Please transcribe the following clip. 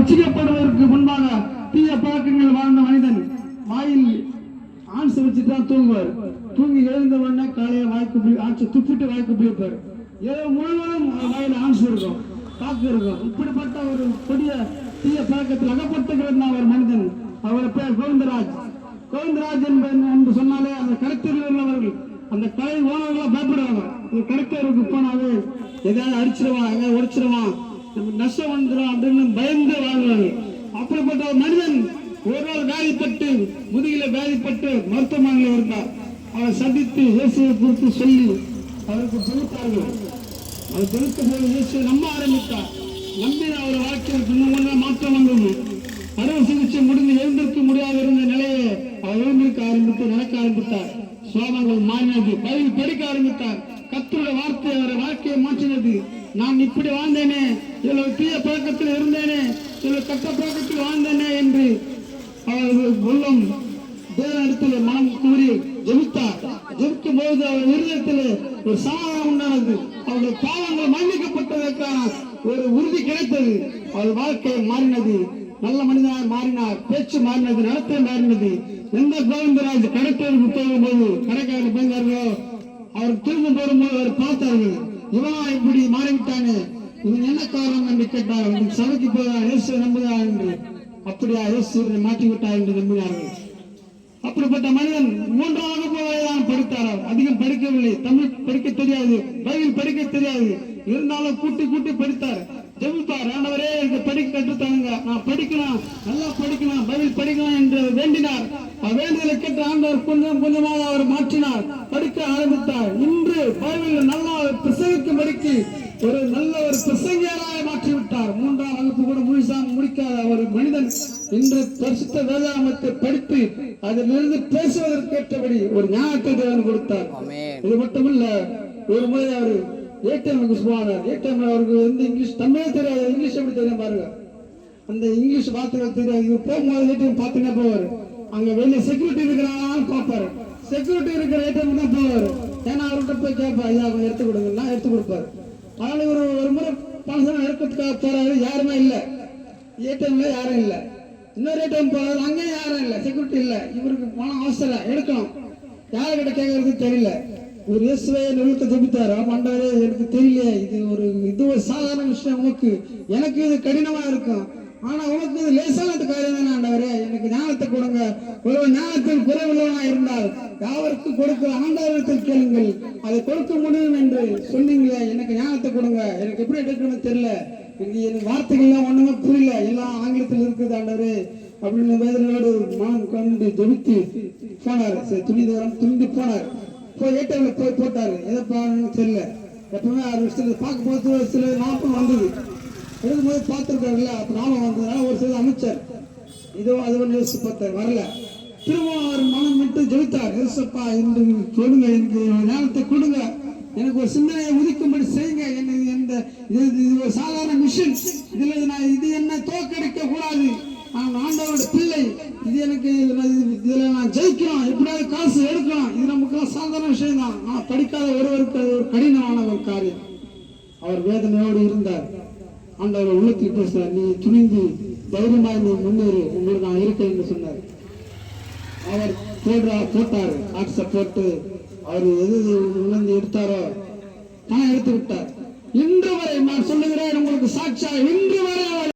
ரட்சிக்கப்படுவதற்கு முன்பாக தீய பழக்கங்கள் வாழ்ந்த மனிதன் வாயில் ஆன்ஸ் வச்சுதான் தூங்குவார். தூங்கி எழுந்த உடனே காலையை வாய்க்கு ஆன்ஸ் துப்பிட்டு வாய்க்கு பிடிப்பார். ஏதோ முழுவதும் வாயில் ஆன்ஸ் இருக்கும், காக்கு இருக்கும். இப்படிப்பட்ட ஒரு கொடிய தீய பழக்கத்தில் அகப்பட்டுகிறது ஒரு மனிதன். அவர் பேர் கோவிந்தராஜ். கோவிந்தராஜ் என்று சொன்னாலே அந்த கடத்தலில் உள்ளவர்கள், அந்த கடை ஓனர்கள் பயப்படுவாங்க. இந்த கடத்தருக்கு போனாலே எதாவது அடிச்சிருவான், எதாவது உடைச்சிருவான், நஷ்டம் வந்துடும் அப்படின்னு பயந்து வாழ்வாங்க. அப்படிப்பட்ட ஒரு மனிதன் ஒரு நாள் வியாதிப்பட்டு, முதுகில வியாதிப்பட்டு மருத்துவமனையில் இருந்தார். அவரை சந்தித்து இயேசுவை குறித்து சொல்லி அவருக்கு ஜெபித்தார்கள். அவர் ஜெபித்த போது இயேசுவை நம்ப ஆரம்பித்தார். நம்பி அவர் வாழ்க்கையில் மாற்றம் வந்தது. அறுவை சிகிச்சை முடிந்து எழுந்திருக்க முடியாத இருந்த நிலையை அவர் எழுந்திருக்க ஆரம்பித்து நடக்க ஆரம்பித்தார். சுவாபங்கள் மாறினது. பைபிள் படிக்க ஆரம்பித்தார். கர்த்தருடைய வார்த்தை அவரை வாழ்க்கையை மாற்றினது. நான் இப்படி வாழ்ந்தேனே, இவ்வளவு தீய பழக்கத்தில் இருந்தேனே, இவ்வளவு கட்ட பழக்கத்தில் வாழ்ந்தேனே என்று அவர் உள்ளம் தேவனிடத்தில் மனம் கூறி ஜெபித்தார். ஜெபிக்கும் போது அவர் இருதயத்தில் ஒரு சமாதானம் உண்டானது. அவருடைய பாவங்கள் மன்னிக்கப்பட்டதற்கான ஒரு உறுதி கிடைத்தது. அவர் வாழ்க்கை மாறினது. நல்ல மனிதனாக மாறினார். பேச்சு மாறினது, நடத்தை மாறினது. எந்த கோவிந்தராஜ் கடைத்தேருக்கு போகும்போது கடைக்காரர் போயிருந்தார்களோ அவர் திரும்ப போகும்போது அவர் பார்த்தார்கள், இவனா இப்படி மாறிவிட்டானே, இவன் என்ன காரணம் என்று கேட்டார். சபைக்கு போகிறான், இயேசு நம்புதா என்று. அப்படியா, இயேசு மாற்றிவிட்டார் என்று நம்பினார்கள். அப்படிப்பட்ட மனிதன் 3ஆம் வகுப்பு வரைதான் படித்தார். அதிகம் படிக்கவில்லை. தமிழ் படிக்க தெரியாது, பைபிள் படிக்க தெரியாது. இருந்தாலும் கூட்டி கூட்டி படித்தார். ஜெபித்தார், ஆண்டவரே எனக்கு படிக்க கற்றுத்தாங்க, நான் படிக்கணும், நல்லா படிக்கணும், பைபிள் படிக்கணும் என்று வேண்டினார். வேண்டுதலை கேட்டு ஆண்டவர் கொஞ்சம் கொஞ்சமாக அவர் மாற்றினார். படிக்க ஆரம்பித்தார். இன்று பைபிள் நல்லா பிரசங்கிக்கும்படிக்கு ஒரு நல்ல ஒரு பிரசங்கியராக மாற்றிவிட்டார். 3ஆம் வகுப்பு கூட முழுசாக முடிக்காத ஒரு மனிதன் இன்று பரிசுத்த வேதாகமத்தை படித்து அதிலிருந்து பேசுவதற்கேற்றபடி ஒரு ஞானத்தை தேவன் கொடுத்தார். இது மட்டுமல்ல, ஒரு முறை அவர் ஏடிஎம்க்கு போனார். ஏடிஎம் அவருக்கு வந்து இங்கிலீஷ் தமிழே தெரியாது, இங்கிலீஷ் எப்படி தெரியும் பாருங்க. அந்த இங்கிலீஷ் வார்த்தைகள் தெரியாது. இவர் போகும்போது ஏடிஎம் பார்த்துனே போவார். அங்க வெளியே செக்யூரிட்டி இருக்கிறான்னு பார்ப்பாரு. செக்யூரிட்டி இருக்கிற ஏடிஎம் தான் போவார். ஏன்னா அவர்கிட்ட போய் கேட்பார், ஐயா அவங்க எடுத்து கொடுங்கன்னா எடுத்து கொடுப்பாரு. அதனால ஒரு முறை பணம் எடுக்கிறதுக்காக போறாரு, யாருமே இல்லை. ஏடிஎம்ல யாரும் இல்லை. இன்னொரு ஏடிஎம் போறாரு, அங்கேயும் யாரும் இல்லை, செக்யூரிட்டி இல்லை. இவருக்கு பணம் அவசரம், எடுக்கணும். யாருக்கிட்ட கேட்கறது தெரியல. ஒரு இயேசுவை நிறுத்த ஜெபித்தார். ஆண்டவரே எனக்கு தெரியல, இது ஒரு சாதாரண விஷயம், உனக்கு எனக்கு இது கடினமா இருக்கும், ஆனா உனக்கு இது லேசான காரியம் தானே ஆண்டவரே, எனக்கு ஞானத்தை கொடுங்க. ஒரு ஞானத்தில் குறைவுள்ளவனா இருந்தால் யாவருக்கு கொடுக்க ஆண்டவரிடத்தில் கேளுங்கள், அதை கொடுக்க முடியும் என்று சொன்னீங்களே, எனக்கு ஞானத்தை கொடுங்க, எனக்கு எப்படி எடுக்கணும்னு தெரியல, எனக்கு வார்த்தைகள்லாம் ஒண்ணுமே புரியல, எல்லாம் ஆங்கிலத்தில் இருக்குது ஆண்டவரே அப்படின்னு வேதனையோடு மனம் கொண்டு ஜெபித்து போனார். துணிந்து போனார். போய் ஏடிஎம்ல போய் போட்டாரு. எதை பாருன்னு தெரியல. எப்பவுமே 6 வருஷத்துல பார்க்கும் போது ஒரு சில ஞாபகம் வந்தது. எடுக்கும்போது பார்த்துருக்காருல்ல, அப்ப ஞாபகம் வந்ததுனால ஒரு சில அமைச்சர் இதோ அது ஒன்று யோசிச்சு பார்த்தார், வரல. திரும்ப அவர் மனம் விட்டு ஜெபித்தார். யோசிப்பா என்று கொடுங்க, எனக்கு ஞானத்தை கொடுங்க, எனக்கு ஒரு சிந்தனையை உதிக்கும்படி செய்யுங்க. இது ஒரு சாதாரண மிஷின், இது என்ன தோக்கடிக்க கூடாது, நான் ஆண்டவரோட பிள்ளை, இது எனக்கு இதுல நான் ஜெயிக்கணும், எப்படியாவது காசு எடுக்கணும், இது நமக்கு சாதாரண விஷயம் தான். நான் படிக்காத ஒருவருக்கு அது ஒரு கடினமான ஒரு காரியம். அவர் வேதனையோடு இருந்தார். ஆண்டவர் உள்ளத்தில் பேசுறார், நீ துணிந்து தைரியமாய் நீ முன்னேறு, உங்களுக்கு நான் இருக்கேன் என்று சொன்னார். அவர் போட்டார். காட்ஸை போட்டு அவர் எது உணர்ந்து எடுத்தாரோ பணம் எடுத்து விட்டார். இன்று வரை நான் சொல்லுகிறேன் உங்களுக்கு சாட்சியாக, இன்று வரை